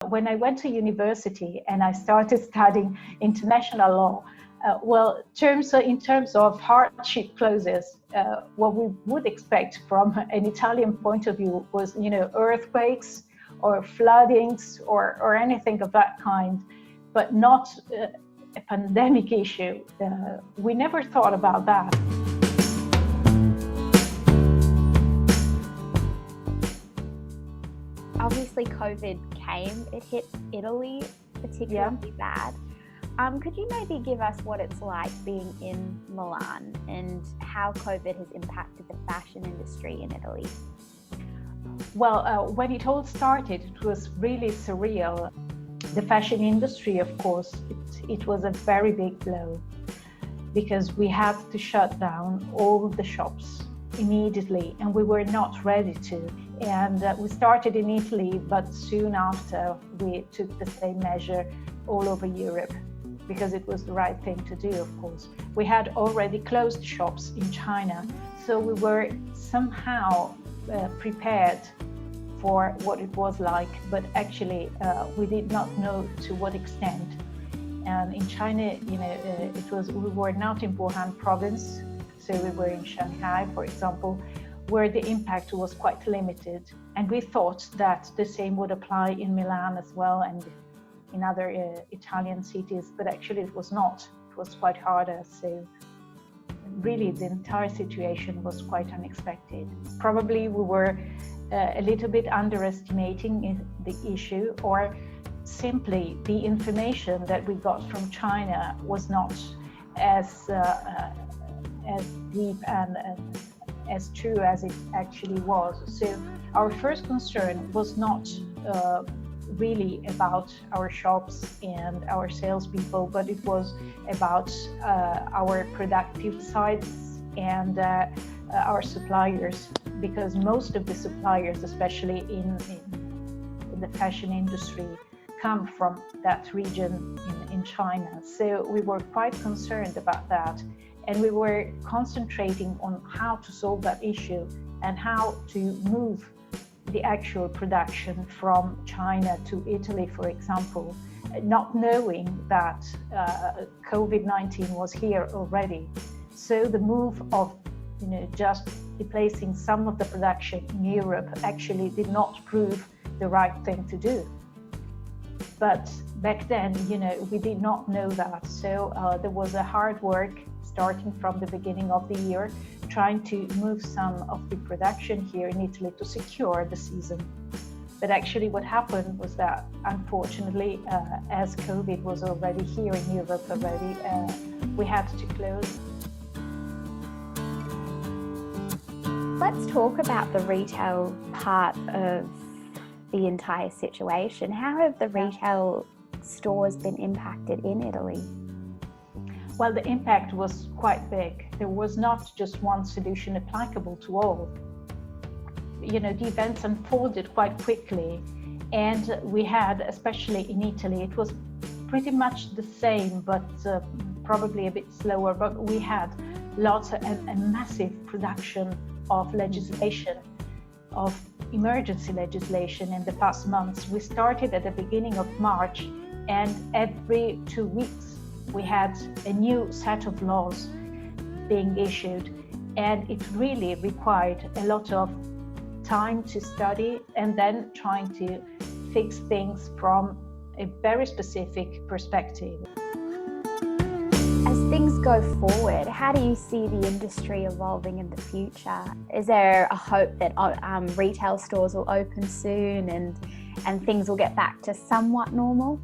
When I went to university and I started studying international law, in terms of hardship clauses, what we would expect from an Italian point of view was, earthquakes or floodings or anything of that kind, but not a pandemic issue. We never thought about that. Obviously, COVID came, it hit Italy particularly bad. Could you maybe give us what it's like being in Milan and how COVID has impacted the fashion industry in Italy? Well, when it all started, it was really surreal. The fashion industry, of course, it was a very big blow because we had to shut down all the shops immediately, and we were not ready to. And we started in Italy, but soon after we took the same measure all over Europe because it was the right thing to do, of course. We had already closed shops in China, so we were somehow prepared for what it was like, but actually we did not know to what extent. And in China, we were not in Wuhan province, so we were in Shanghai, for example, where the impact was quite limited. And we thought that the same would apply in Milan as well and in other Italian cities, but actually it was not. It was quite harder. So really the entire situation was quite unexpected. Probably we were a little bit underestimating the issue, or simply the information that we got from China was not as deep and as true as it actually was. So our first concern was not really about our shops and our salespeople, but it was about our productive sites and our suppliers, because most of the suppliers, especially in the fashion industry, come from that region in China. So we were quite concerned about that. And we were concentrating on how to solve that issue and how to move the actual production from China to Italy, for example, not knowing that COVID-19 was here already. So the move of just replacing some of the production in Europe actually did not prove the right thing to do. But back then, we did not know that. So there was a hard work starting from the beginning of the year, trying to move some of the production here in Italy to secure the season. But actually what happened was that, unfortunately, as COVID was already here in Europe already, we had to close. Let's talk about the retail part of the entire situation. How have the retail stores been impacted in Italy? Well, the impact was quite big. There was not just one solution applicable to all. The events unfolded quite quickly, and we had, especially in Italy, it was pretty much the same, but probably a bit slower, but we had lots of a massive production of legislation, of emergency legislation in the past months. We started at the beginning of March, and every 2 weeks we had a new set of laws being issued, and it really required a lot of time to study and then trying to fix things from a very specific perspective. As things go forward, how do you see the industry evolving in the future? Is there a hope that retail stores will open soon and things will get back to somewhat normal?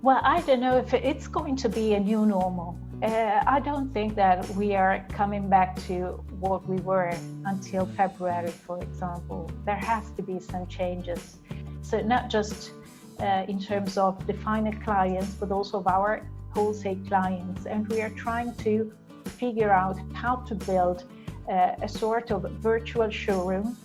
Well, I don't know if it's going to be a new normal. I don't think that we are coming back to what we were until February, for example. There has to be some changes. So not just in terms of the final clients, but also of our wholesale clients. And we are trying to figure out how to build a sort of virtual showroom,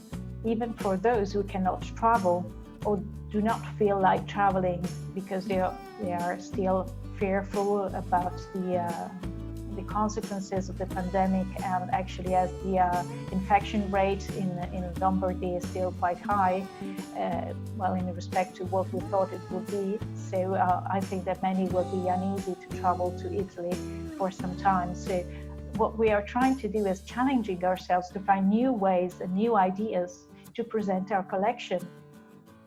even for those who cannot travel or do not feel like traveling because they are still fearful about the the consequences of the pandemic, and actually as the infection rate in Lombardy is still quite high, well, in respect to what we thought it would be. So I think that many will be uneasy to travel to Italy for some time. So what we are trying to do is challenging ourselves to find new ways and new ideas to present our collection.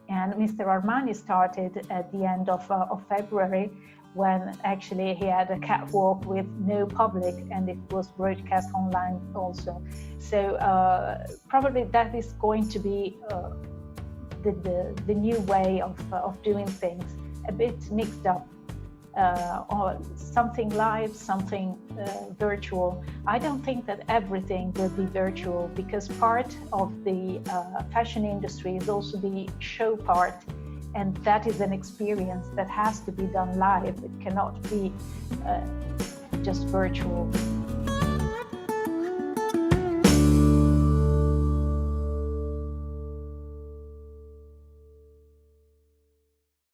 And Mr. Armani started at the end of February, when actually he had a catwalk with no public, and it was broadcast online also. So probably that is going to be the new way of doing things, a bit mixed up, or something live, something virtual. I don't think that everything will be virtual, because part of the fashion industry is also the show part, and that is an experience that has to be done live. It cannot be just virtual.